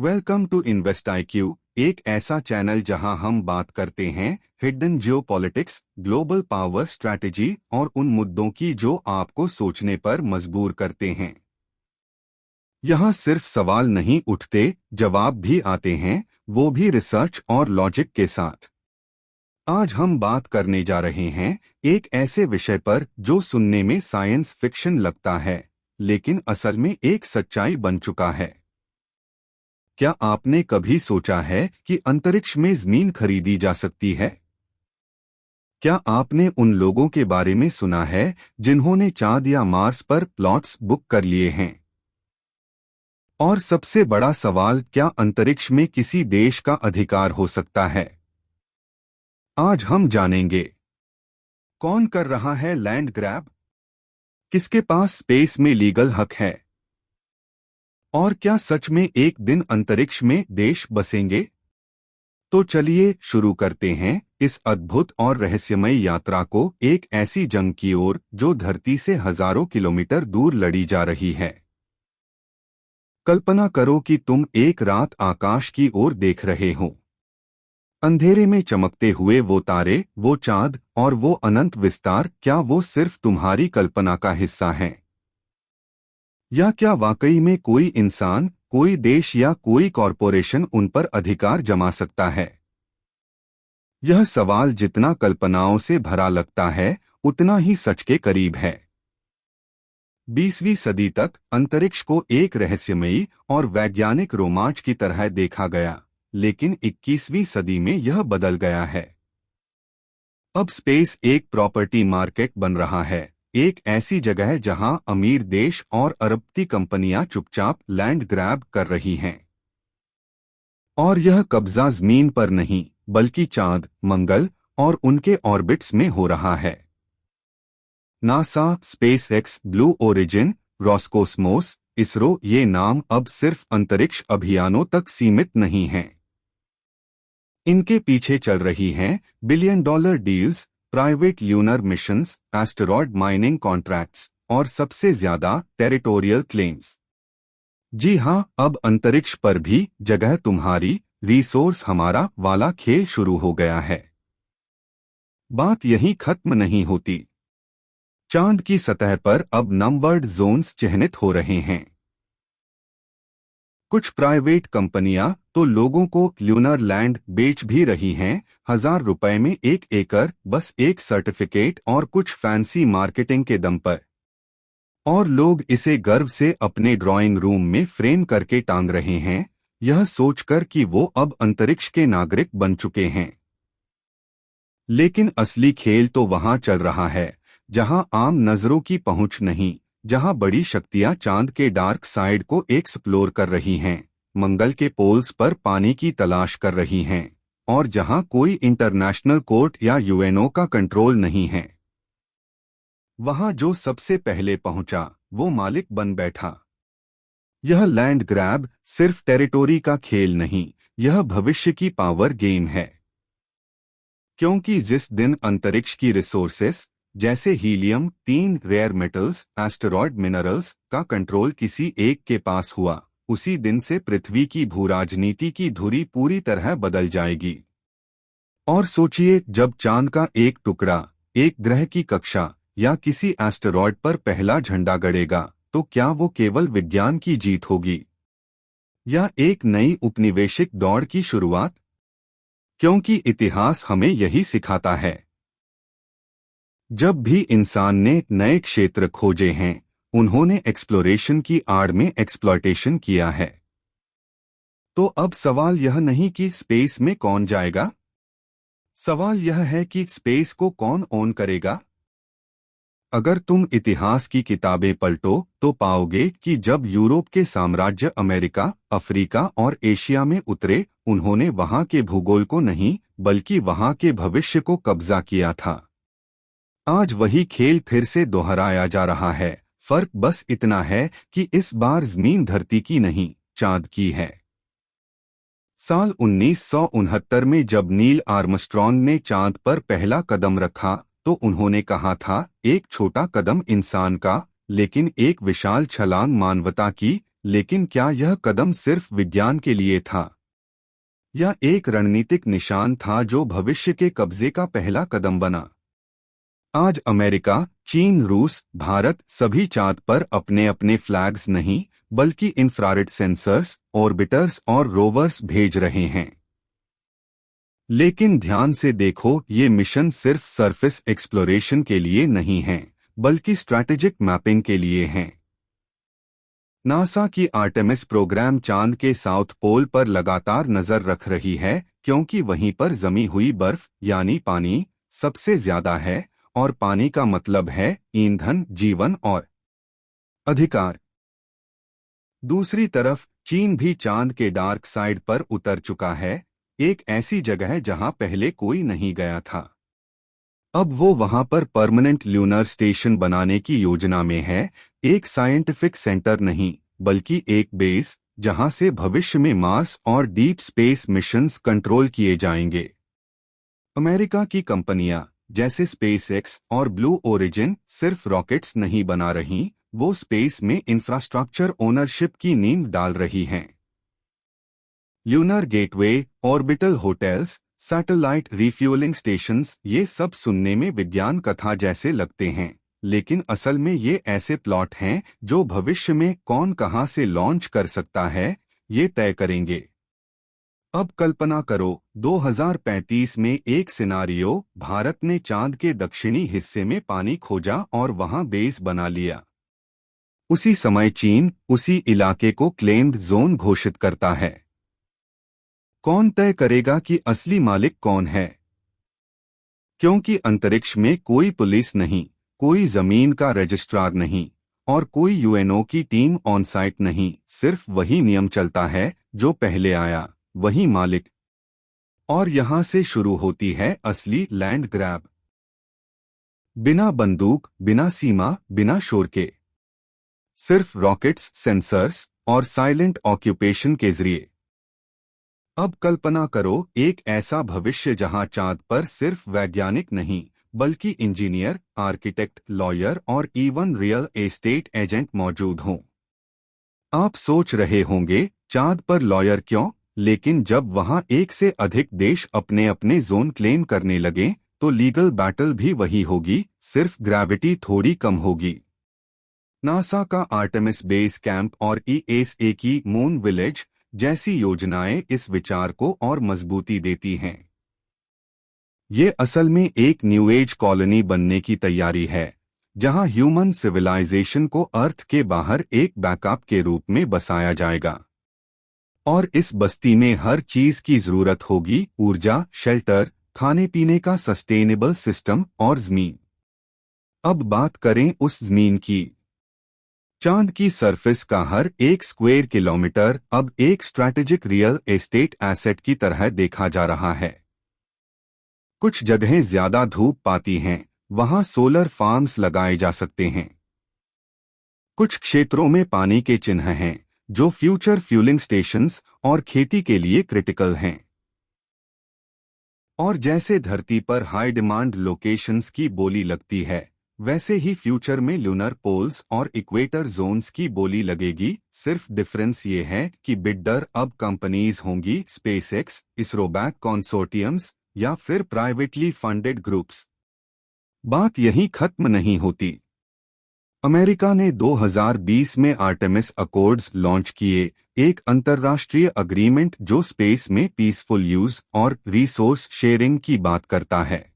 Welcome to invest IQ, एक ऐसा channel जहां हम बात करते हैं hidden geopolitics, global power strategy और उन मुद्दों की जो आपको सोचने पर मजबूर करते हैं। यहां सिर्फ सवाल नहीं उठते, जवाब भी आते हैं, वो भी रिसर्च और लॉजिक के साथ। आज हम बात करने जा रहे हैं एक ऐसे विषय पर जो सुनने में साइंस फिक्शन लगता है, लेकिन असल में एक सच्चाई बन चुका है। क्या आपने कभी सोचा है कि अंतरिक्ष में जमीन खरीदी जा सकती है? क्या आपने उन लोगों के बारे में सुना है जिन्होंने चांद या मार्स पर प्लॉट्स बुक कर लिए हैं? और सबसे बड़ा सवाल, क्या अंतरिक्ष में किसी देश का अधिकार हो सकता है? आज हम जानेंगे कौन कर रहा है लैंड ग्रैब, किसके पास स्पेस में लीगल हक है, और क्या सच में एक दिन अंतरिक्ष में देश बसेंगे? तो चलिए शुरू करते हैं इस अद्भुत और रहस्यमय यात्रा को, एक ऐसी जंग की ओर जो धरती से हजारों किलोमीटर दूर लड़ी जा रही है। कल्पना करो कि तुम एक रात आकाश की ओर देख रहे हो। अंधेरे में चमकते हुए वो तारे, वो चांद और वो अनंत विस्तार, क्या वो सिर्फ तुम्हारी कल्पना का हिस्सा हैं? या क्या वाकई में कोई इंसान, कोई देश या कोई कॉरपोरेशन उन पर अधिकार जमा सकता है? यह सवाल जितना कल्पनाओं से भरा लगता है, उतना ही सच के करीब है। 20वीं सदी तक अंतरिक्ष को एक रहस्यमयी और वैज्ञानिक रोमांच की तरह देखा गया, लेकिन 21वीं सदी में यह बदल गया है। अब स्पेस एक प्रॉपर्टी मार्केट बन रहा है, एक ऐसी जगह जहां अमीर देश और अरबपति कंपनियां चुपचाप लैंड ग्रैब कर रही हैं। और यह कब्जा जमीन पर नहीं, बल्कि चांद, मंगल और उनके ऑर्बिट्स में हो रहा है। NASA, SpaceX, Blue Origin, Roscosmos, ISRO, ये नाम अब सिर्फ अंतरिक्ष अभियानों तक सीमित नहीं हैं। इनके पीछे चल रही हैं $1 billion deals, private lunar missions, asteroid mining contracts और सबसे ज्यादा टेरिटोरियल क्लेम्स। जी हां, अब अंतरिक्ष पर भी जगह तुम्हारी, रिसोर्स हमारा वाला खेल शुरू हो गया है। बात यहीं खत्म नहीं होती। चांद की सतह पर अब नंबर्ड जोन्स चिह्नित हो रहे हैं। कुछ प्राइवेट कंपनियां तो लोगों को ल्यूनर लैंड बेच भी रही हैं, ₹1000 में 1 एकड़, बस एक सर्टिफिकेट और कुछ फैंसी मार्केटिंग के दम पर। और लोग इसे गर्व से अपने ड्राइंग रूम में फ्रेम करके टांग रहे हैं, यह सोचकर कि वो अब अंतरिक्ष के नागरिक बन चुके हैं। लेकिन असली खेल तो वहां चल रहा है जहां आम नजरों की पहुंच नहीं, जहां बड़ी शक्तियां चांद के डार्क साइड को एक्सप्लोर कर रही हैं, मंगल के पोल्स पर पानी की तलाश कर रही हैं, और जहां कोई इंटरनेशनल कोर्ट या यूएनओ का कंट्रोल नहीं है। वहां जो सबसे पहले पहुंचा वो मालिक बन बैठा। यह लैंड ग्रैब सिर्फ टेरिटोरी का खेल नहीं, यह भविष्य की पावर गेम है। क्योंकि जिस दिन अंतरिक्ष की रिसोर्सेस जैसे helium, 3 rare metals, asteroid minerals का कंट्रोल किसी एक के पास हुआ, उसी दिन से पृथ्वी की भूराजनीति की धुरी पूरी तरह बदल जाएगी। और सोचिए, जब चांद का एक टुकड़ा, एक ग्रह की कक्षा या किसी एस्टेरॉयड पर पहला झंडा गड़ेगा, तो क्या वो केवल विज्ञान की जीत होगी या एक नई उपनिवेशिक दौड़ की शुरुआत? क्योंकि इतिहास हमें यही सिखाता है। जब भी इंसान ने नए क्षेत्र खोजे हैं, उन्होंने एक्सप्लोरेशन की आड़ में एक्सप्लॉयटेशन किया है। तो अब सवाल यह नहीं कि स्पेस में कौन जाएगा, सवाल यह है कि स्पेस को कौन ओन करेगा। अगर तुम इतिहास की किताबें पलटो तो पाओगे कि जब यूरोप के साम्राज्य अमेरिका, अफ्रीका और एशिया में उतरे, उन्होंने वहां के भूगोल को नहीं, बल्कि वहां के भविष्य को कब्जा किया था। आज वही खेल फिर से दोहराया जा रहा है, फर्क बस इतना है कि इस बार जमीन धरती की नहीं, चांद की है। साल 1969 में जब नील आर्मस्ट्रॉन्ग ने चांद पर पहला कदम रखा, तो उन्होंने कहा था, एक छोटा कदम इंसान का, लेकिन एक विशाल छलांग मानवता की। लेकिन क्या यह कदम सिर्फ विज्ञान के लिए था या एक रणनीतिक निशान था जो भविष्य के कब्जे का पहला कदम बना? आज अमेरिका, चीन, रूस, भारत सभी चांद पर अपने अपने फ्लैग्स नहीं बल्कि इंफ्रारेड सेंसर्स, ऑर्बिटर्स और रोवर्स भेज रहे हैं। लेकिन ध्यान से देखो, ये मिशन सिर्फ सरफेस एक्सप्लोरेशन के लिए नहीं हैं, बल्कि स्ट्रैटेजिक मैपिंग के लिए हैं। नासा की आर्टेमिस प्रोग्राम चांद के साउथ पोल पर लगातार नजर रख रही है, क्योंकि वहीं पर जमी हुई बर्फ यानी पानी सबसे ज्यादा है, और पानी का मतलब है ईंधन, जीवन और अधिकार। दूसरी तरफ चीन भी चांद के डार्क साइड पर उतर चुका है, एक ऐसी जगह जहां पहले कोई नहीं गया था। अब वो वहां पर परमानेंट ल्यूनर स्टेशन बनाने की योजना में है, एक साइंटिफिक सेंटर नहीं बल्कि एक बेस जहां से भविष्य में मार्स और डीप स्पेस मिशंस कंट्रोल किए जाएंगे। अमेरिका की कंपनियां जैसे स्पेसएक्स और ब्लू ओरिजिन सिर्फ रॉकेट्स नहीं बना रही, वो स्पेस में इंफ्रास्ट्रक्चर ओनरशिप की नींव डाल रही हैं। Lunar gateway, orbital hotels, satellite refuelling stations, ये सब सुनने में विज्ञान कथा जैसे लगते हैं, लेकिन असल में ये ऐसे प्लॉट हैं जो भविष्य में कौन कहां से लॉन्च कर सकता है, ये तय करेंगे। अब कल्पना करो 2035 में एक सिनारियो, भारत ने चांद के दक्षिणी हिस्से में पानी खोजा और वहां बेस बना लिया। उसी समय चीन उसी इलाके को क्लेम्ड जोन घोषित करता है। कौन तय करेगा कि असली मालिक कौन है? क्योंकि अंतरिक्ष में कोई पुलिस नहीं, कोई जमीन का रजिस्ट्रार नहीं और कोई यूएनओ की टीम ऑन साइट नहीं, सिर्फ वही नियम चलता है जो पहले आया, वही मालिक। और यहां से शुरू होती है असली लैंड ग्रैब। बिना बंदूक, बिना सीमा, बिना शोर के, सिर्फ रॉकेट्स, सेंसर्स और साइलेंट ऑक्यूपेशन के जरिए। अब कल्पना करो एक ऐसा भविष्य जहां चांद पर सिर्फ वैज्ञानिक नहीं बल्कि इंजीनियर, आर्किटेक्ट, लॉयर और इवन रियल एस्टेट एजेंट मौजूद हों। आप सोच रहे होंगे चांद पर लॉयर क्यों? लेकिन जब वहां एक से अधिक देश अपने अपने जोन क्लेम करने लगे तो लीगल बैटल भी वही होगी, सिर्फ ग्रेविटी थोड़ी कम होगी। नासा का आर्टेमिस बेस कैंप और ईएसए की मून विलेज जैसी योजनाएं इस विचार को और मजबूती देती हैं। ये असल में एक न्यू एज कॉलोनी बनने की तैयारी है, जहां ह्यूमन सिविलाइजेशन को अर्थ के बाहर एक बैकअप के रूप में बसाया जाएगा। और इस बस्ती में हर चीज की जरूरत होगी, ऊर्जा, शेल्टर, खाने पीने का सस्टेनेबल सिस्टम और जमीन। अब बात करें उस जमीन की। चांद की सरफेस का हर एक स्क्वायर किलोमीटर अब एक स्ट्रैटेजिक रियल एस्टेट एसेट की तरह देखा जा रहा है। कुछ जगहें ज्यादा धूप पाती हैं, वहां सोलर फार्म्स लगाए जा सकते हैं। कुछ क्षेत्रों में पानी के चिन्ह हैं जो फ्यूचर फ्यूलिंग स्टेशंस और खेती के लिए क्रिटिकल हैं। और जैसे धरती पर हाई डिमांड लोकेशंस की बोली लगती है, वैसे ही फ्यूचर में लूनर पोल्स और इक्वेटर जोन्स की बोली लगेगी। सिर्फ डिफरेंस ये है कि बिल्डर अब कंपनीज होंगी, स्पेसएक्स, इसरोबैक कंसोर्टियम्स या फिर प्राइवेटली फंडेड ग्रुप्स। बात यहीं खत्म नहीं होती। अमेरिका ने 2020 में आर्टेमिस अकॉर्ड्स लॉन्च किए, एक अंतर्राष्ट्रीय अग्रीमेंट जो स्पेस में पीसफुल यूज और रिसोर्स शेयरिंग की बात करता है।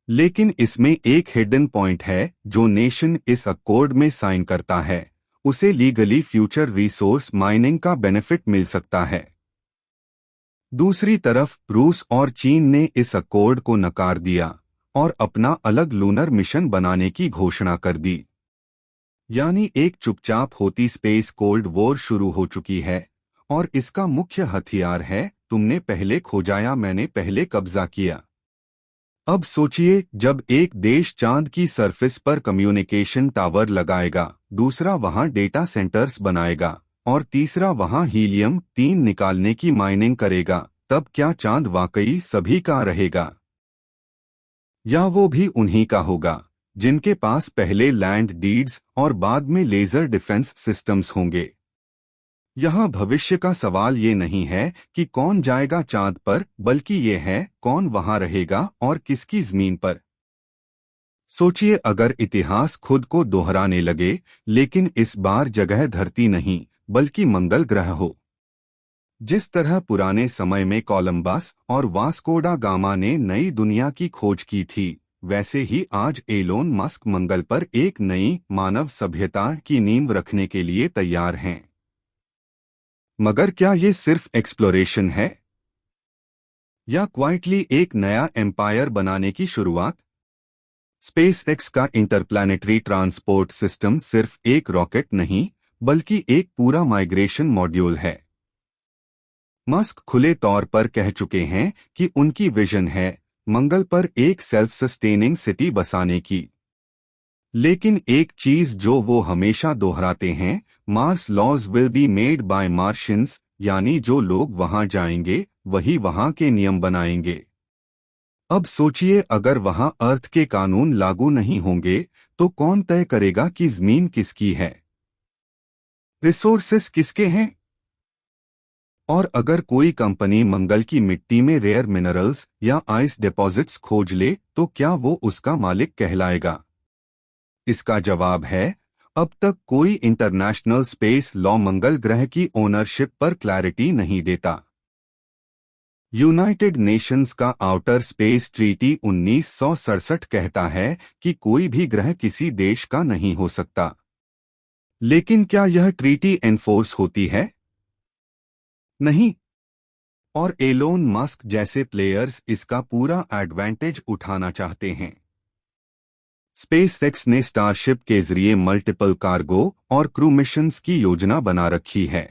लेकिन इसमें एक हिडन पॉइंट है, जो नेशन इस अकॉर्ड में साइन करता है उसे लीगली फ्यूचर रिसोर्स माइनिंग का बेनिफिट मिल सकता है। दूसरी तरफ रूस और चीन ने इस अकॉर्ड को नकार दिया और अपना अलग लूनर मिशन बनाने की घोषणा कर दी। यानी एक चुपचाप होती स्पेस कोल्ड वॉर शुरू हो चुकी है, और इसका मुख्य हथियार है तुमने पहले खोजाया, मैंने पहले कब्जा किया। अब सोचिए, जब एक देश चांद की सरफेस पर कम्युनिकेशन टावर लगाएगा, दूसरा वहां डेटा सेंटर्स बनाएगा और तीसरा वहां हीलियम-3 निकालने की माइनिंग करेगा, तब क्या चांद वाकई सभी का रहेगा? या वो भी उन्हीं का होगा जिनके पास पहले लैंड डीड्स और बाद में लेजर डिफेंस सिस्टम्स होंगे। यहाँ भविष्य का सवाल ये नहीं है कि कौन जाएगा चांद पर, बल्कि ये है कौन वहां रहेगा और किसकी जमीन पर। सोचिए अगर इतिहास खुद को दोहराने लगे, लेकिन इस बार जगह धरती नहीं बल्कि मंगल ग्रह हो। जिस तरह पुराने समय में कोलंबस और वास्को डा गामा ने नई दुनिया की खोज की थी, वैसे ही आज एलोन मस्क मंगल पर एक नई मानव सभ्यता की नींव रखने के लिए तैयार हैं। मगर क्या ये सिर्फ एक्सप्लोरेशन है या क्वाइटली एक नया एम्पायर बनाने की शुरुआत? स्पेसएक्स का इंटरप्लैनेटरी ट्रांसपोर्ट सिस्टम सिर्फ एक रॉकेट नहीं बल्कि एक पूरा माइग्रेशन मॉड्यूल है। मस्क खुले तौर पर कह चुके हैं कि उनकी विजन है मंगल पर एक सेल्फ सस्टेनिंग सिटी बसाने की। लेकिन एक चीज जो वो हमेशा दोहराते हैं, Mars laws will be made by Martians, यानी जो लोग वहां जाएंगे वही वहां के नियम बनाएंगे। अब सोचिए अगर वहां अर्थ के कानून लागू नहीं होंगे तो कौन तय करेगा कि जमीन किसकी है, रिसोर्सेस किसके हैं? और अगर कोई कंपनी मंगल की मिट्टी में रेयर मिनरल्स या आइस डिपॉजिट्स खोज ले तो क्या वो उसका मालिक कहलाएगा? इसका जवाब है अब तक कोई इंटरनेशनल स्पेस लॉ मंगल ग्रह की ओनरशिप पर क्लैरिटी नहीं देता। यूनाइटेड नेशंस का आउटर स्पेस ट्रीटी 1967 कहता है कि कोई भी ग्रह किसी देश का नहीं हो सकता। लेकिन क्या यह ट्रीटी एनफोर्स होती है? नहीं। और एलोन मस्क जैसे प्लेयर्स इसका पूरा एडवांटेज उठाना चाहते हैं। स्पेसएक्स ने स्टारशिप के जरिए मल्टीपल कार्गो और क्रू मिशंस की योजना बना रखी है।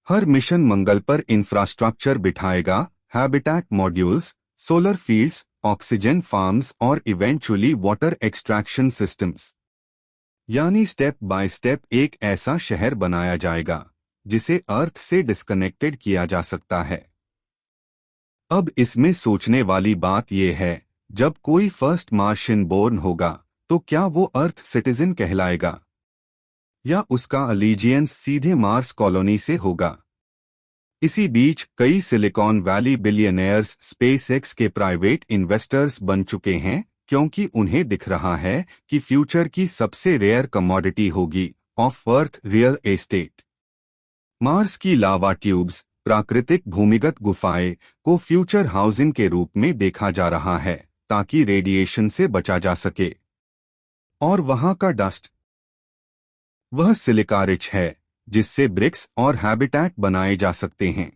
हर मिशन मंगल पर इंफ्रास्ट्रक्चर बिठाएगा, habitat modules, solar fields, oxygen farms और इवेंचुअली वाटर एक्सट्रैक्शन सिस्टम्स। यानी स्टेप बाय स्टेप एक ऐसा शहर बनाया जाएगा जिसे अर्थ से डिस्कनेक्टेड किया जा सकता है। अब इसमें सोचने वाली बात यह है, जब कोई फर्स्ट मार्शियन बोर्न होगा तो क्या वो अर्थ सिटीजन कहलाएगा या उसका अलीजियंस सीधे मार्स कॉलोनी से होगा? इसी बीच कई सिलिकॉन वैली बिलियनेयर्स स्पेसएक्स के प्राइवेट इन्वेस्टर्स बन चुके हैं, क्योंकि उन्हें दिख रहा है कि फ्यूचर की सबसे रेयर कमोडिटी होगी of earth real estate. Mars की लावा ट्यूब्स, प्राकृतिक भूमिगत गुफाएं को फ्यूचर हाउसिंग के रूप में देखा जा रहा है ताकि रेडिएशन से बचा जा सके। और वहां का डस्ट, वह सिलिका रिच है जिससे ब्रिक्स और हैबिटेट बनाए जा सकते हैं।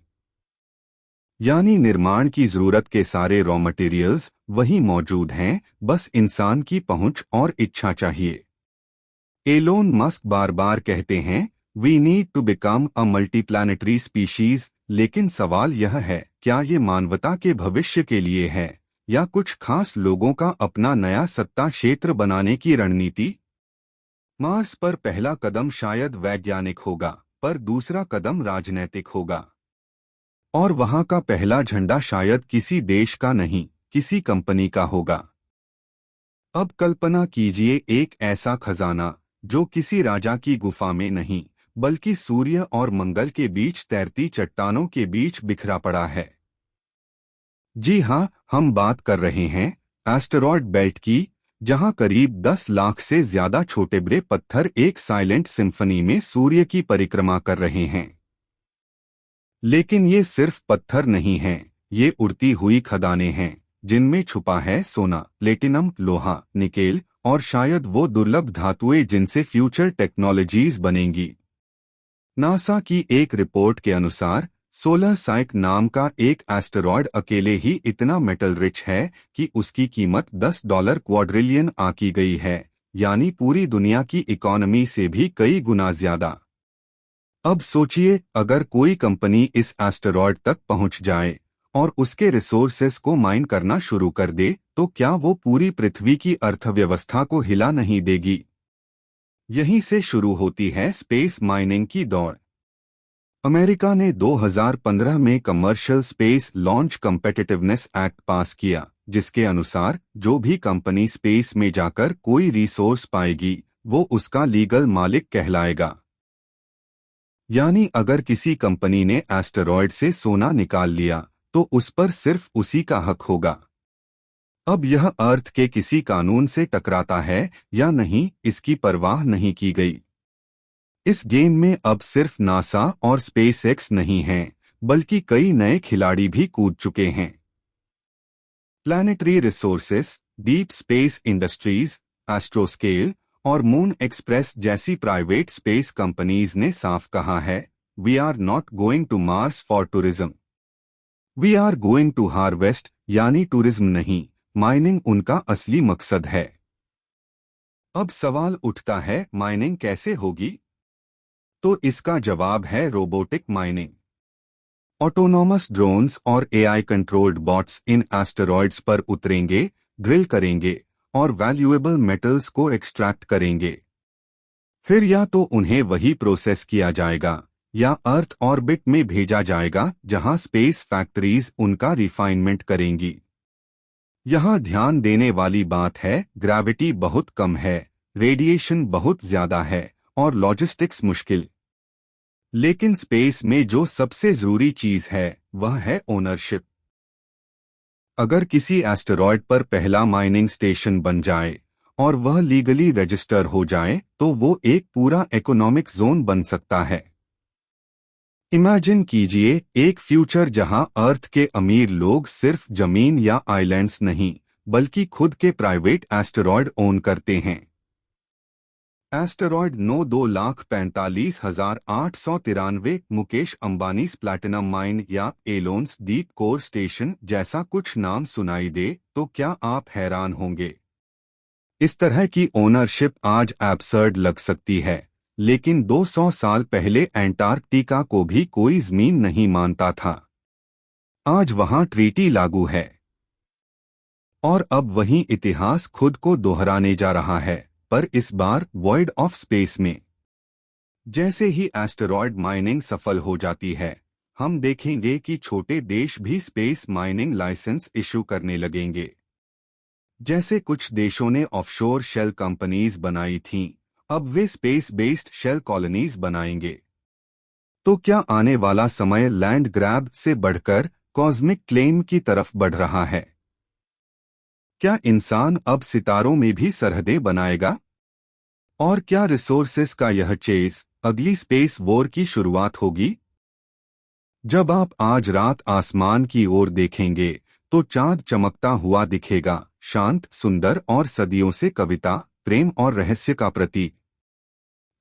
यानी निर्माण की जरूरत के सारे रॉ मटेरियल्स वही मौजूद हैं, बस इंसान की पहुंच और इच्छा चाहिए। एलोन मस्क बार बार कहते हैं we need to become a multiplanetary species, लेकिन सवाल यह है क्या ये मानवता के भविष्य के लिए है या कुछ खास लोगों का अपना नया सत्ता क्षेत्र बनाने की रणनीति? मार्स पर पहला कदम शायद वैज्ञानिक होगा, पर दूसरा कदम राजनैतिक होगा। और वहां का पहला झंडा शायद किसी देश का नहीं, किसी कंपनी का होगा। अब कल्पना कीजिए एक ऐसा खजाना जो किसी राजा की गुफा में नहीं बल्कि सूर्य और मंगल के बीच तैरती चट्टानों के बीच बिखरा पड़ा है। जी हां, हम बात कर रहे हैं एस्टेरॉयड बेल्ट की, जहां करीब 10 लाख से ज्यादा छोटे बड़े पत्थर एक साइलेंट सिम्फनी में सूर्य की परिक्रमा कर रहे हैं। लेकिन ये सिर्फ पत्थर नहीं हैं, ये उड़ती हुई खदानें हैं जिनमें छुपा है सोना, प्लेटिनम, लोहा, निकेल और शायद वो दुर्लभ धातुएं जिनसे फ्यूचर टेक्नोलॉजीज बनेंगी। नासा की एक रिपोर्ट के अनुसार 16 साइक नाम का एक एस्टेरॉयड अकेले ही इतना मेटल रिच है कि उसकी कीमत $10 क्वाड्रिलियन आंकी गई है, यानी पूरी दुनिया की इकोनॉमी से भी कई गुना ज्यादा। अब सोचिए अगर कोई कंपनी इस एस्टेरॉयड तक पहुंच जाए और उसके रिसोर्सेस को माइन करना शुरू कर दे तो क्या वो पूरी पृथ्वी की अर्थव्यवस्था को हिला नहीं देगी? यहीं से शुरू होती है स्पेस माइनिंग की दौड़। अमेरिका ने 2015 में commercial space launch competitiveness act पास किया, जिसके अनुसार जो भी कंपनी स्पेस में जाकर कोई रिसोर्स पाएगी वो उसका लीगल मालिक कहलाएगा। यानी अगर किसी कंपनी ने एस्टेरॉयड से सोना निकाल लिया तो उस पर सिर्फ उसी का हक होगा। अब यह अर्थ के किसी कानून से टकराता है या नहीं इसकी परवाह नहीं की गई। इस गेम में अब सिर्फ नासा और स्पेसएक्स नहीं हैं, बल्कि कई नए खिलाड़ी भी कूद चुके हैं। Planetary Resources, Deep Space Industries, Astroscale और मून एक्सप्रेस जैसी प्राइवेट स्पेस कंपनीज ने साफ कहा है, we are not going to Mars for tourism, we are going to harvest, यानी टूरिज्म नहीं, माइनिंग उनका असली मकसद है। अब सवाल उठता है, माइनिंग कैसे होगी? तो इसका जवाब है रोबोटिक माइनिंग। ऑटोनॉमस ड्रोन्स और एआई कंट्रोल्ड बॉट्स इन एस्टेरॉयड्स पर उतरेंगे, ड्रिल करेंगे और वैल्यूएबल मेटल्स को एक्सट्रैक्ट करेंगे। फिर या तो उन्हें वही प्रोसेस किया जाएगा या अर्थ ऑर्बिट में भेजा जाएगा जहां स्पेस फैक्ट्रीज उनका रिफाइनमेंट करेंगी। यहां ध्यान देने वाली बात है, ग्रेविटी बहुत कम है, रेडिएशन बहुत ज्यादा है और लॉजिस्टिक्स मुश्किल। लेकिन स्पेस में जो सबसे जरूरी चीज है वह है ओनरशिप। अगर किसी एस्टेरॉयड पर पहला माइनिंग स्टेशन बन जाए और वह लीगली रजिस्टर हो जाए तो वो एक पूरा इकोनॉमिक जोन बन सकता है। इमेजिन कीजिए एक फ्यूचर जहां अर्थ के अमीर लोग सिर्फ जमीन या आइलैंड्स नहीं बल्कि खुद के प्राइवेट एस्टेरॉयड ओन करते हैं। Asteroid 9,45,893 Mukesh Ambani platinum mine या एलोन्स डीप कोर स्टेशन जैसा कुछ नाम सुनाई दे तो क्या आप हैरान होंगे? इस तरह की ओनरशिप आज एब्सर्ड लग सकती है, लेकिन 200 साल पहले एंटार्कटिका को भी कोई जमीन नहीं मानता था। आज वहां ट्रीटी लागू है और अब वही इतिहास खुद को दोहराने जा रहा है, पर इस बार वॉइड ऑफ स्पेस में। जैसे ही एस्टेरॉयड माइनिंग सफल हो जाती है, हम देखेंगे कि छोटे देश भी स्पेस माइनिंग लाइसेंस इशू करने लगेंगे। जैसे कुछ देशों ने ऑफशोर शेल कंपनीज बनाई थीं, अब वे स्पेस बेस्ड शेल कॉलोनीज बनाएंगे। तो क्या आने वाला समय लैंड ग्रैब से बढ़कर कॉस्मिक क्लेम की तरफ बढ़ रहा है? क्या इंसान अब सितारों में भी सरहदें बनाएगा? और क्या रिसोर्सेस का यह चेस अगली स्पेस वॉर की शुरुआत होगी? जब आप आज रात आसमान की ओर देखेंगे तो चांद चमकता हुआ दिखेगा, शांत, सुंदर और सदियों से कविता, प्रेम और रहस्य का प्रतीक।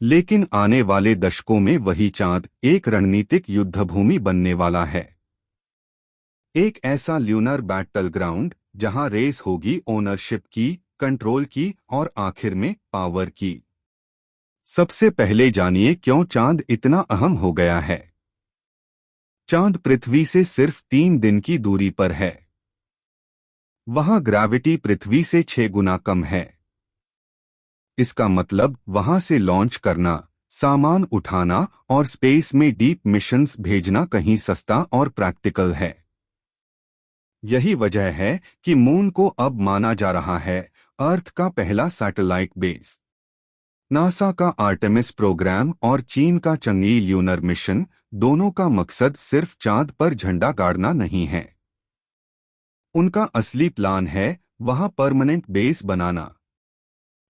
लेकिन आने वाले दशकों में वही चांद एक रणनीतिक युद्धभूमि बनने वाला है। एक ऐसा ल्यूनर बैटल ग्राउंड जहां रेस होगी ओनरशिप की, कंट्रोल की और आखिर में पावर की। सबसे पहले जानिए क्यों चांद इतना अहम हो गया है। चांद पृथ्वी से सिर्फ 3 दिन की दूरी पर है। वहां ग्रेविटी पृथ्वी से 6 गुना कम है। इसका मतलब वहां से लॉन्च करना, सामान उठाना और स्पेस में डीप मिशंस भेजना कहीं सस्ता और प्रैक्टिकल है। यही वजह है कि मून को अब माना जा रहा है अर्थ का पहला सैटेलाइट बेस। नासा का आर्टेमिस प्रोग्राम और चीन का चंगई ल्यूनर मिशन, दोनों का मकसद सिर्फ चांद पर झंडा गाड़ना नहीं है। उनका असली प्लान है वहां परमानेंट बेस बनाना।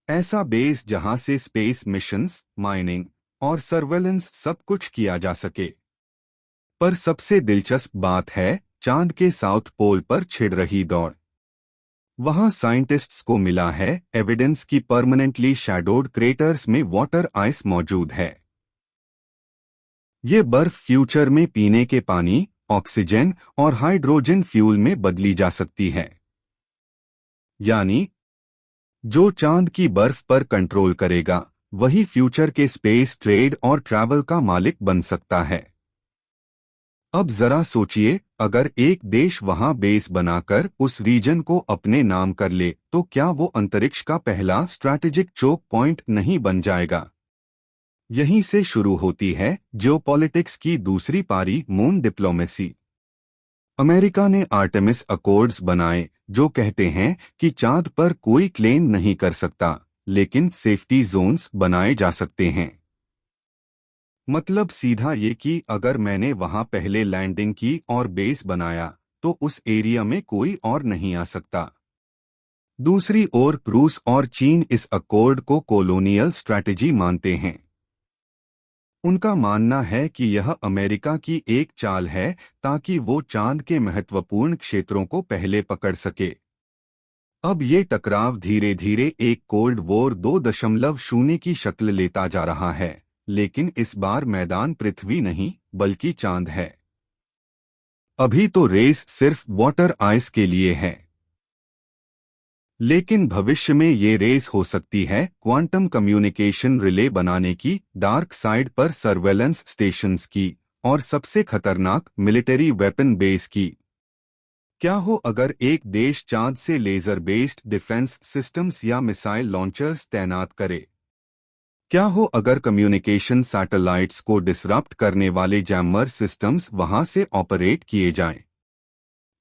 ऐसा बेस जहां से स्पेस मिशंस, माइनिंग और सर्वेलेंस सब कुछ किया जा सके। पर सबसे दिलचस्प बात है चांद के साउथ पोल पर छिड़ रही दौड़। वहां साइंटिस्ट्स को मिला है एविडेंस की परमानेंटली शैडोड क्रेटर्स में वाटर आइस मौजूद है। ये बर्फ फ्यूचर में पीने के पानी, ऑक्सीजन और हाइड्रोजन फ्यूल में बदली जा सकती है। यानी जो चांद की बर्फ पर कंट्रोल करेगा वही फ्यूचर के स्पेस ट्रेड और ट्रैवल का मालिक बन सकता है। अब जरा सोचिए, अगर एक देश वहां बेस बनाकर उस रीजन को अपने नाम कर ले तो क्या वो अंतरिक्ष का पहला स्ट्रैटेजिक चोक पॉइंट नहीं बन जाएगा? यहीं से शुरू होती है जियोपॉलिटिक्स की दूसरी पारी, मून डिप्लोमेसी। अमेरिका ने आर्टेमिस अकॉर्ड्स बनाए जो कहते हैं कि चांद पर कोई क्लेम नहीं कर सकता, लेकिन सेफ्टी जोन्स बनाए जा सकते हैं। मतलब सीधा ये कि अगर मैंने वहां पहले लैंडिंग की और बेस बनाया तो उस एरिया में कोई और नहीं आ सकता। दूसरी ओर रूस और चीन इस अकॉर्ड को कॉलोनियल स्ट्रैटेजी मानते हैं। उनका मानना है कि यह अमेरिका की एक चाल है ताकि वो चांद के महत्वपूर्ण क्षेत्रों को पहले पकड़ सके। अब ये टकराव धीरे धीरे एक कोल्ड वॉर 2.0 की शक्ल लेता जा रहा है, लेकिन इस बार मैदान पृथ्वी नहीं बल्कि चांद है। अभी तो रेस सिर्फ वाटर आइस के लिए है, लेकिन भविष्य में ये रेस हो सकती है क्वांटम कम्युनिकेशन रिले बनाने की, डार्क साइड पर सर्वेलेंस स्टेशंस की, और सबसे खतरनाक मिलिट्री वेपन बेस की। क्या हो अगर एक देश चांद से लेजर बेस्ड डिफेंस सिस्टम्स या मिसाइल लॉन्चर्स तैनात करे? क्या हो अगर कम्युनिकेशन सैटेलाइट्स को डिसरप्ट करने वाले जैमर सिस्टम्स वहां से ऑपरेट किए जाएं?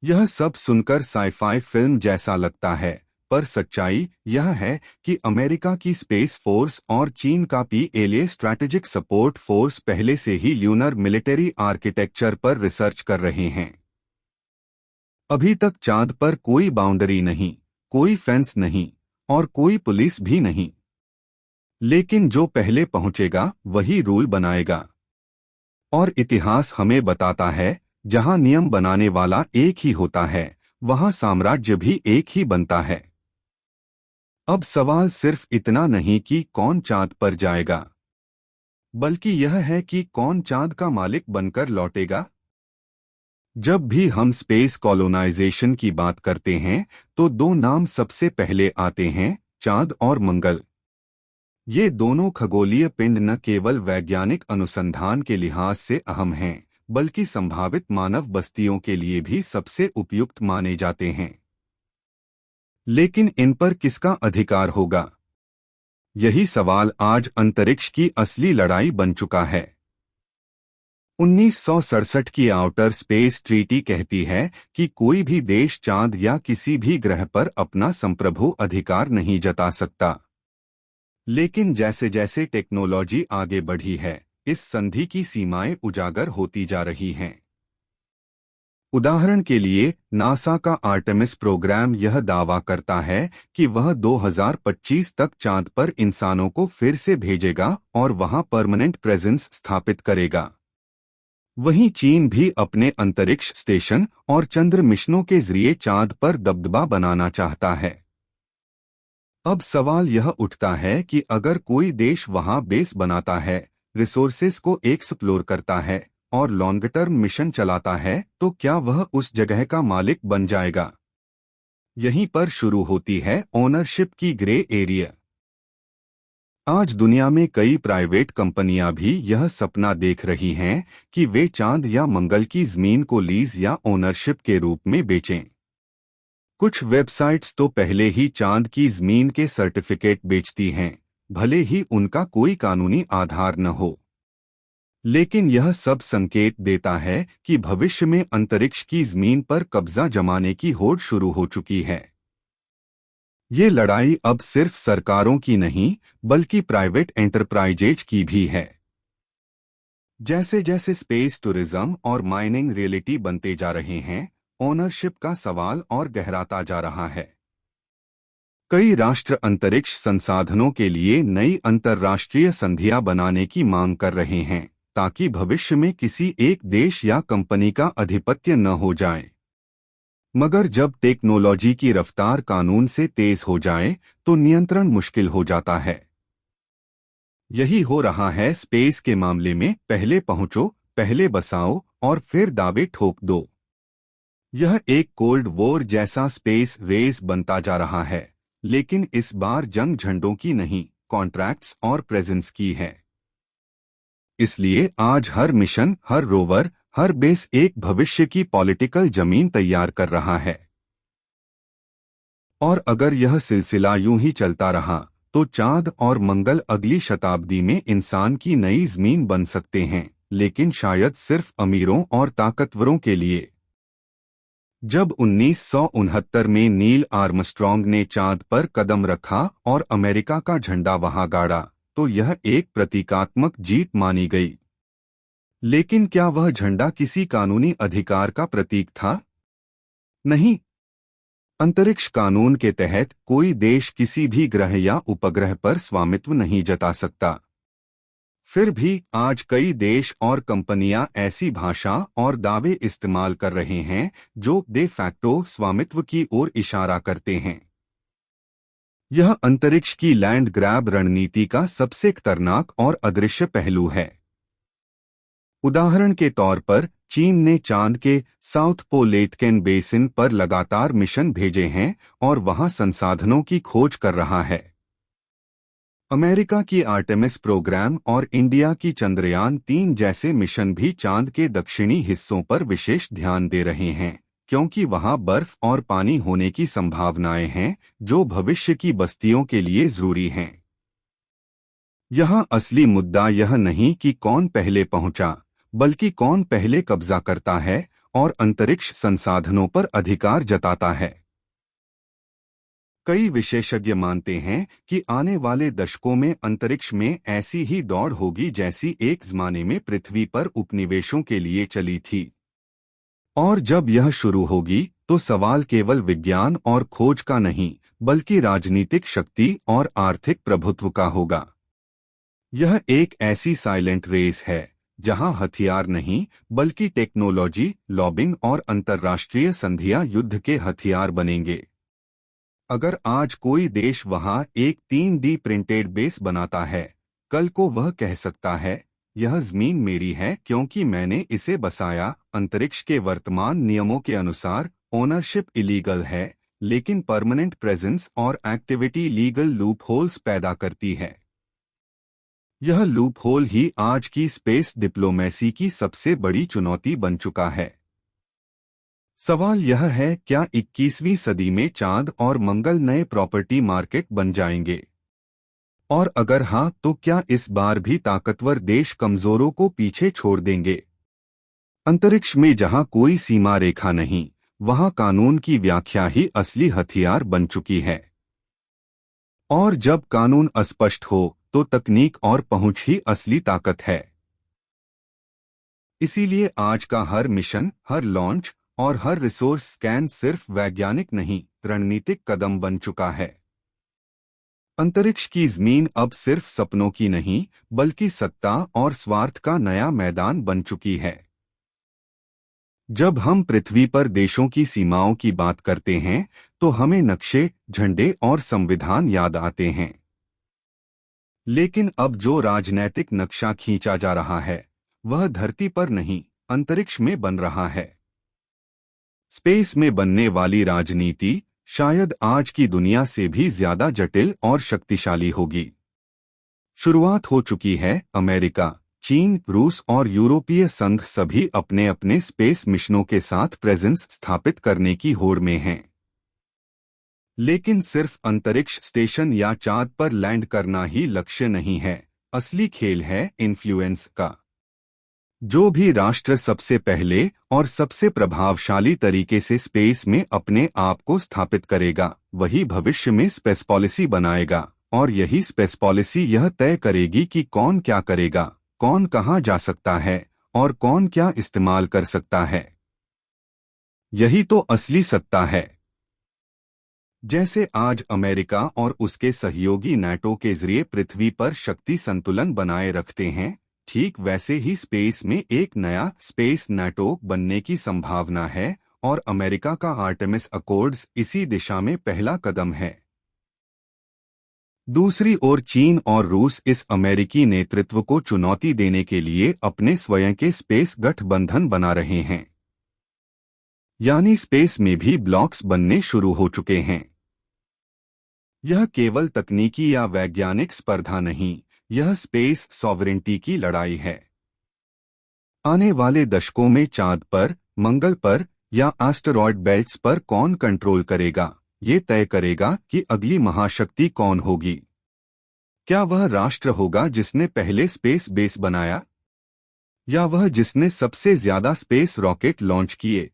यह सब सुनकर साइफाई फिल्म जैसा लगता है, पर सच्चाई यह है कि अमेरिका की स्पेस फोर्स और चीन का पीएलए स्ट्रैटेजिक सपोर्ट फोर्स पहले से ही ल्यूनर मिलिट्री आर्किटेक्चर पर रिसर्च कर रहे हैं। अभी तक चांद पर कोई बाउंड्री नहीं, कोई फेंस नहीं और कोई पुलिस भी नहीं, लेकिन जो पहले पहुंचेगा वही रूल बनाएगा। और इतिहास हमें बताता है, जहां नियम बनाने वाला एक ही होता है वहां साम्राज्य भी एक ही बनता है। अब सवाल सिर्फ इतना नहीं कि कौन चांद पर जाएगा, बल्कि यह है कि कौन चांद का मालिक बनकर लौटेगा। जब भी हम स्पेस कॉलोनाइजेशन की बात करते हैं तो दो नाम सबसे पहले आते हैं, चांद और मंगल। ये दोनों खगोलीय पिंड न केवल वैज्ञानिक अनुसंधान के लिहाज से अहम हैं, बल्कि संभावित मानव बस्तियों के लिए भी सबसे उपयुक्त माने जाते हैं। लेकिन इन पर किसका अधिकार होगा? यही सवाल आज अंतरिक्ष की असली लड़ाई बन चुका है। 1967 की आउटर स्पेस ट्रीटी कहती है कि कोई भी देश चांद या किसी भी ग्रह पर अपना संप्रभु अधिकार नहीं जता सकता। लेकिन जैसे जैसे टेक्नोलॉजी आगे बढ़ी है, इस संधि की सीमाएं उजागर होती जा रही हैं। उदाहरण के लिए नासा का आर्टेमिस प्रोग्राम यह दावा करता है कि वह 2025 तक चांद पर इंसानों को फिर से भेजेगा और वहां परमानेंट प्रेजेंस स्थापित करेगा। वहीं चीन भी अपने अंतरिक्ष स्टेशन और चंद्र मिशनों के जरिए चांद पर दबदबा बनाना चाहता है। अब सवाल यह उठता है कि अगर कोई देश वहां बेस बनाता है, रिसोर्सेस को एक्सप्लोर करता है और लॉन्ग टर्म मिशन चलाता है, तो क्या वह उस जगह का मालिक बन जाएगा? यहीं पर शुरू होती है ओनरशिप की ग्रे एरिया। आज दुनिया में कई प्राइवेट कंपनियां भी यह सपना देख रही हैं कि वे चांद या मंगल की जमीन को लीज या ओनरशिप के रूप में बेचें। कुछ वेबसाइट्स तो पहले ही चांद की जमीन के सर्टिफिकेट बेचती हैं, भले ही उनका कोई कानूनी आधार न हो। लेकिन यह सब संकेत देता है कि भविष्य में अंतरिक्ष की जमीन पर कब्जा जमाने की होड़ शुरू हो चुकी है। ये लड़ाई अब सिर्फ सरकारों की नहीं, बल्कि प्राइवेट एंटरप्राइजेज की भी है। जैसे जैसे स्पेस टूरिज्म और माइनिंग रियलिटी बनते जा रहे हैं, ओनरशिप का सवाल और गहराता जा रहा है। कई राष्ट्र अंतरिक्ष संसाधनों के लिए नई अंतर्राष्ट्रीय संधियां बनाने की मांग कर रहे हैं, ताकि भविष्य में किसी एक देश या कंपनी का आधिपत्य न हो जाए। मगर जब टेक्नोलॉजी की रफ्तार कानून से तेज हो जाए तो नियंत्रण मुश्किल हो जाता है। यही हो रहा है स्पेस के मामले में, पहले पहुंचो, पहले बसाओ और फिर दावे ठोक दो। यह एक कोल्ड वॉर जैसा स्पेस रेस बनता जा रहा है, लेकिन इस बार जंग झंडों की नहीं, कॉन्ट्रैक्ट्स और प्रेजेंस की है। इसलिए आज हर मिशन, हर रोवर, हर बेस एक भविष्य की पॉलिटिकल जमीन तैयार कर रहा है। और अगर यह सिलसिला यूं ही चलता रहा तो चांद और मंगल अगली शताब्दी में इंसान की नई जमीन बन सकते हैं, लेकिन शायद सिर्फ अमीरों और ताकतवरों के लिए। जब 1969 में नील आर्मस्ट्रॉन्ग ने चांद पर कदम रखा और अमेरिका का झंडा वहां गाड़ा, तो यह एक प्रतीकात्मक जीत मानी गई। लेकिन क्या वह झंडा किसी कानूनी अधिकार का प्रतीक था? नहीं। अंतरिक्ष कानून के तहत कोई देश किसी भी ग्रह या उपग्रह पर स्वामित्व नहीं जता सकता। फिर भी आज कई देश और कंपनियां ऐसी भाषा और दावे इस्तेमाल कर रहे हैं जो दे फैक्टो स्वामित्व की ओर इशारा करते हैं। यह अंतरिक्ष की लैंड ग्रैब रणनीति का सबसे खतरनाक और अदृश्य पहलू है। उदाहरण के तौर पर चीन ने चांद के साउथ पोल एथकेन बेसिन पर लगातार मिशन भेजे हैं और वहां संसाधनों की खोज कर रहा है। अमेरिका की आर्टेमिस प्रोग्राम और इंडिया की चंद्रयान-3 जैसे मिशन भी चांद के दक्षिणी हिस्सों पर विशेष ध्यान दे रहे हैं, क्योंकि वहां बर्फ और पानी होने की संभावनाएं हैं जो भविष्य की बस्तियों के लिए जरूरी हैं। यहां असली मुद्दा यह नहीं कि कौन पहले पहुंचा, बल्कि कौन पहले कब्जा करता है और अंतरिक्ष संसाधनों पर अधिकार जताता है। कई विशेषज्ञ मानते हैं कि आने वाले दशकों में अंतरिक्ष में ऐसी ही दौड़ होगी जैसी एक ज़माने में पृथ्वी पर उपनिवेशों के लिए चली थी। और जब यह शुरू होगी तो सवाल केवल विज्ञान और खोज का नहीं, बल्कि राजनीतिक शक्ति और आर्थिक प्रभुत्व का होगा। यह एक ऐसी साइलेंट रेस है जहां हथियार नहीं, बल्कि टेक्नोलॉजी, लॉबिंग और अंतर्राष्ट्रीय संधियां युद्ध के हथियार बनेंगे। अगर आज कोई देश वहां एक 3D प्रिंटेड बेस बनाता है, कल को वह कह सकता है, यह जमीन मेरी है क्योंकि मैंने इसे बसाया। अंतरिक्ष के वर्तमान नियमों के अनुसार ओनरशिप इलीगल है, लेकिन परमानेंट प्रेजेंस और एक्टिविटी लीगल लूपहोल्स पैदा करती है। यह लूपहोल ही आज की स्पेस डिप्लोमेसी की सबसे बड़ी चुनौती बन चुका है। सवाल यह है, क्या 21वीं सदी में चांद और मंगल नए प्रॉपर्टी मार्केट बन जाएंगे? और अगर हाँ, तो क्या इस बार भी ताकतवर देश कमजोरों को पीछे छोड़ देंगे? अंतरिक्ष में जहां कोई सीमा रेखा नहीं, वहां कानून की व्याख्या ही असली हथियार बन चुकी है। और जब कानून अस्पष्ट हो तो तकनीक और पहुंच ही असली ताकत है। इसीलिए आज का हर मिशन, हर लॉन्च और हर रिसोर्स स्कैन सिर्फ वैज्ञानिक नहीं, रणनीतिक कदम बन चुका है। अंतरिक्ष की जमीन अब सिर्फ सपनों की नहीं, बल्कि सत्ता और स्वार्थ का नया मैदान बन चुकी है। जब हम पृथ्वी पर देशों की सीमाओं की बात करते हैं, तो हमें नक्शे, झंडे और संविधान याद आते हैं। लेकिन अब जो राजनैतिक नक्शा खींचा जा रहा है, वह धरती पर नहीं, अंतरिक्ष में बन रहा है। स्पेस में बनने वाली राजनीति शायद आज की दुनिया से भी ज्यादा जटिल और शक्तिशाली होगी। शुरुआत हो चुकी है। अमेरिका, चीन, रूस और यूरोपीय संघ सभी अपने अपने स्पेस मिशनों के साथ प्रेजेंस स्थापित करने की होड़ में हैं। लेकिन सिर्फ अंतरिक्ष स्टेशन या चांद पर लैंड करना ही लक्ष्य नहीं है। असली खेल है इन्फ्लुएंस का। जो भी राष्ट्र सबसे पहले और सबसे प्रभावशाली तरीके से स्पेस में अपने आप को स्थापित करेगा, वही भविष्य में स्पेस पॉलिसी बनाएगा। और यही स्पेस पॉलिसी यह तय करेगी कि कौन क्या करेगा, कौन कहां जा सकता है और कौन क्या इस्तेमाल कर सकता है। यही तो असली सत्ता है। जैसे आज अमेरिका और उसके सहयोगी नाटो के जरिए पृथ्वी पर शक्ति संतुलन बनाए रखते हैं, ठीक वैसे ही स्पेस में एक नया स्पेस नाटो बनने की संभावना है और अमेरिका का आर्टेमिस अकॉर्ड्स इसी दिशा में पहला कदम है। दूसरी ओर चीन और रूस इस अमेरिकी नेतृत्व को चुनौती देने के लिए अपने स्वयं के स्पेस गठबंधन बना रहे हैं। यानी स्पेस में भी ब्लॉक्स बनने शुरू हो चुके हैं। यह केवल तकनीकी या वैज्ञानिक स्पर्धा नहीं, यह स्पेस सॉवरेंटी की लड़ाई है। आने वाले दशकों में चांद पर, मंगल पर या एस्टेरॉयड बेल्ट्स पर कौन कंट्रोल करेगा, ये तय करेगा कि अगली महाशक्ति कौन होगी। क्या वह राष्ट्र होगा जिसने पहले स्पेस बेस बनाया, या वह जिसने सबसे ज्यादा स्पेस रॉकेट लॉन्च किए?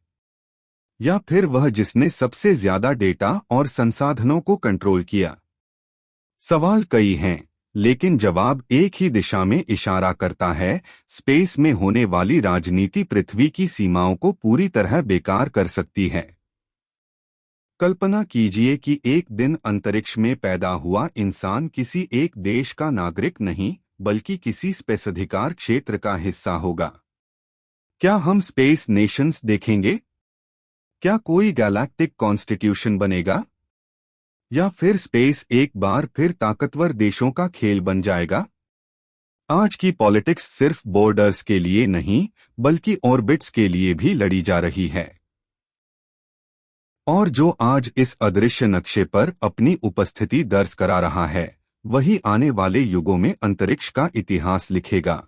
या फिर वह जिसने सबसे ज्यादा डेटा और संसाधनों को कंट्रोल किया? सवाल कई हैं, लेकिन जवाब एक ही दिशा में इशारा करता है। स्पेस में होने वाली राजनीति पृथ्वी की सीमाओं को पूरी तरह बेकार कर सकती है। कल्पना कीजिए कि एक दिन अंतरिक्ष में पैदा हुआ इंसान किसी एक देश का नागरिक नहीं, बल्कि किसी स्पेसाधिकार क्षेत्र का हिस्सा होगा। क्या हम स्पेस नेशंस देखेंगे? क्या कोई गैलेक्टिक कॉन्स्टिट्यूशन बनेगा? या फिर स्पेस एक बार फिर ताकतवर देशों का खेल बन जाएगा? आज की पॉलिटिक्स सिर्फ बॉर्डर्स के लिए नहीं, बल्कि ऑर्बिट्स के लिए भी लड़ी जा रही है। और जो आज इस अदृश्य नक्शे पर अपनी उपस्थिति दर्ज करा रहा है, वही आने वाले युगों में अंतरिक्ष का इतिहास लिखेगा।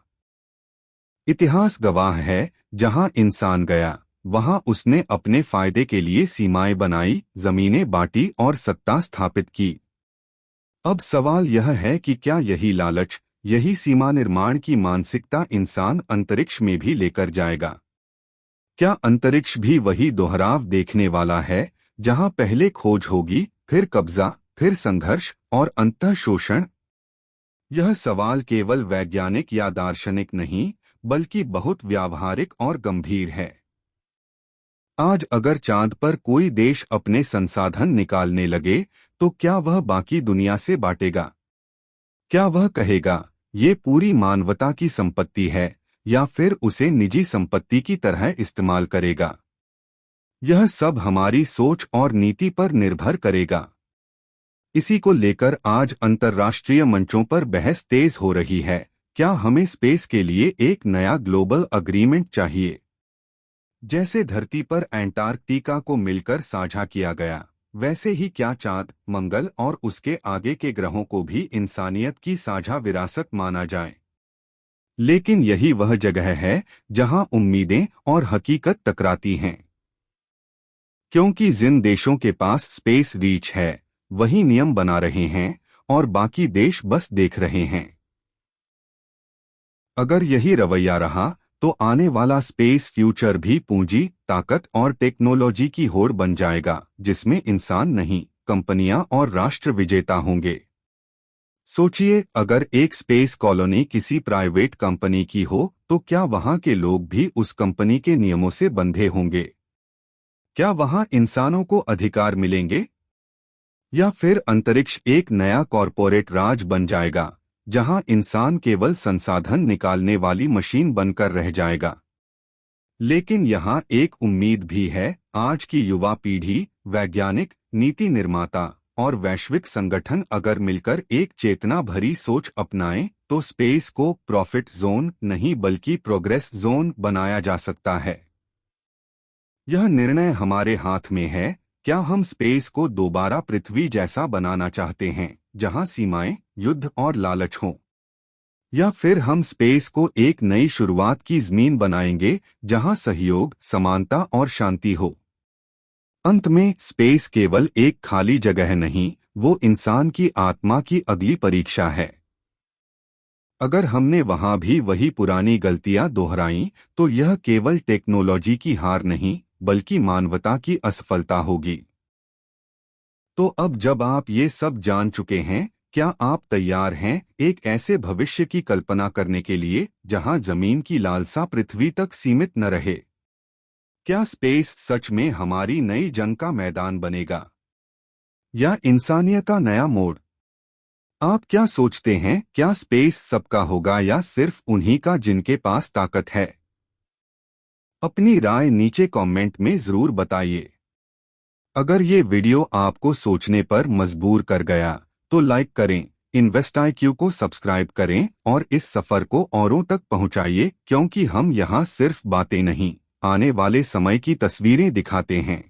इतिहास गवाह है, जहां इंसान गया, वहां उसने अपने फायदे के लिए सीमाएं बनाई, जमीनें बांटी और सत्ता स्थापित की। अब सवाल यह है कि क्या यही लालच, यही सीमा निर्माण की मानसिकता इंसान अंतरिक्ष में भी लेकर जाएगा? क्या अंतरिक्ष भी वही दोहराव देखने वाला है, जहां पहले खोज होगी, फिर कब्जा, फिर संघर्ष और अंततः शोषण? यह सवाल केवल वैज्ञानिक या दार्शनिक नहीं, बल्कि बहुत व्यावहारिक और गंभीर है। आज अगर चांद पर कोई देश अपने संसाधन निकालने लगे, तो क्या वह बाकी दुनिया से बांटेगा? क्या वह कहेगा, ये पूरी मानवता की संपत्ति है, या फिर उसे निजी संपत्ति की तरह इस्तेमाल करेगा? यह सब हमारी सोच और नीति पर निर्भर करेगा। इसी को लेकर आज अंतर्राष्ट्रीय मंचों पर बहस तेज हो रही है। क्या हमें स्पेस के लिए एक नया ग्लोबल अग्रीमेंट चाहिए? जैसे धरती पर एंटार्कटिका को मिलकर साझा किया गया, वैसे ही क्या चांद, मंगल और उसके आगे के ग्रहों को भी इंसानियत की साझा विरासत माना जाए? लेकिन यही वह जगह है जहां उम्मीदें और हकीकत टकराती हैं। क्योंकि जिन देशों के पास स्पेस रीच है, वही नियम बना रहे हैं और बाकी देश बस देख रहे हैं। अगर यही रवैया रहा, तो आने वाला स्पेस फ्यूचर भी पूंजी, ताकत और टेक्नोलॉजी की होड़ बन जाएगा, जिसमें इंसान नहीं, कंपनियां और राष्ट्र विजेता होंगे। सोचिए, अगर एक स्पेस कॉलोनी किसी प्राइवेट कंपनी की हो, तो क्या वहां के लोग भी उस कंपनी के नियमों से बंधे होंगे? क्या वहां इंसानों को अधिकार मिलेंगे? या फिर अंतरिक्ष एक नया कॉरपोरेट राज बन जाएगा, जहां इंसान केवल संसाधन निकालने वाली मशीन बनकर रह जाएगा? लेकिन यहाँ एक उम्मीद भी है। आज की युवा पीढ़ी, वैज्ञानिक, नीति निर्माता और वैश्विक संगठन अगर मिलकर एक चेतना भरी सोच अपनाएं, तो स्पेस को प्रॉफिट जोन नहीं बल्कि प्रोग्रेस जोन बनाया जा सकता है। यह निर्णय हमारे हाथ में है। क्या हम स्पेस को दोबारा पृथ्वी जैसा बनाना चाहते हैं, जहां सीमाएं, युद्ध और लालच हों? या फिर हम स्पेस को एक नई शुरुआत की जमीन बनाएंगे, जहां सहयोग, समानता और शांति हो? अंत में स्पेस केवल एक खाली जगह नहीं, वो इंसान की आत्मा की अगली परीक्षा है। अगर हमने वहां भी वही पुरानी गलतियां दोहराई, तो यह केवल टेक्नोलॉजी की हार नहीं, बल्कि मानवता की असफलता होगी। तो अब जब आप ये सब जान चुके हैं, क्या आप तैयार हैं एक ऐसे भविष्य की कल्पना करने के लिए जहां जमीन की लालसा पृथ्वी तक सीमित न रहे? क्या स्पेस सच में हमारी नई जंग का मैदान बनेगा, या इंसानियत का नया मोड़? आप क्या सोचते हैं, क्या स्पेस सबका होगा या सिर्फ उन्हीं का जिनके पास ताकत है? अपनी राय नीचे कमेंट में जरूर बताइए। अगर ये वीडियो आपको सोचने पर मजबूर कर गया, तो लाइक करें, इन्वेस्टआईक्यू को सब्सक्राइब करें और इस सफर को औरों तक पहुंचाइए, क्योंकि हम यहाँ सिर्फ बातें नहीं, आने वाले समय की तस्वीरें दिखाते हैं।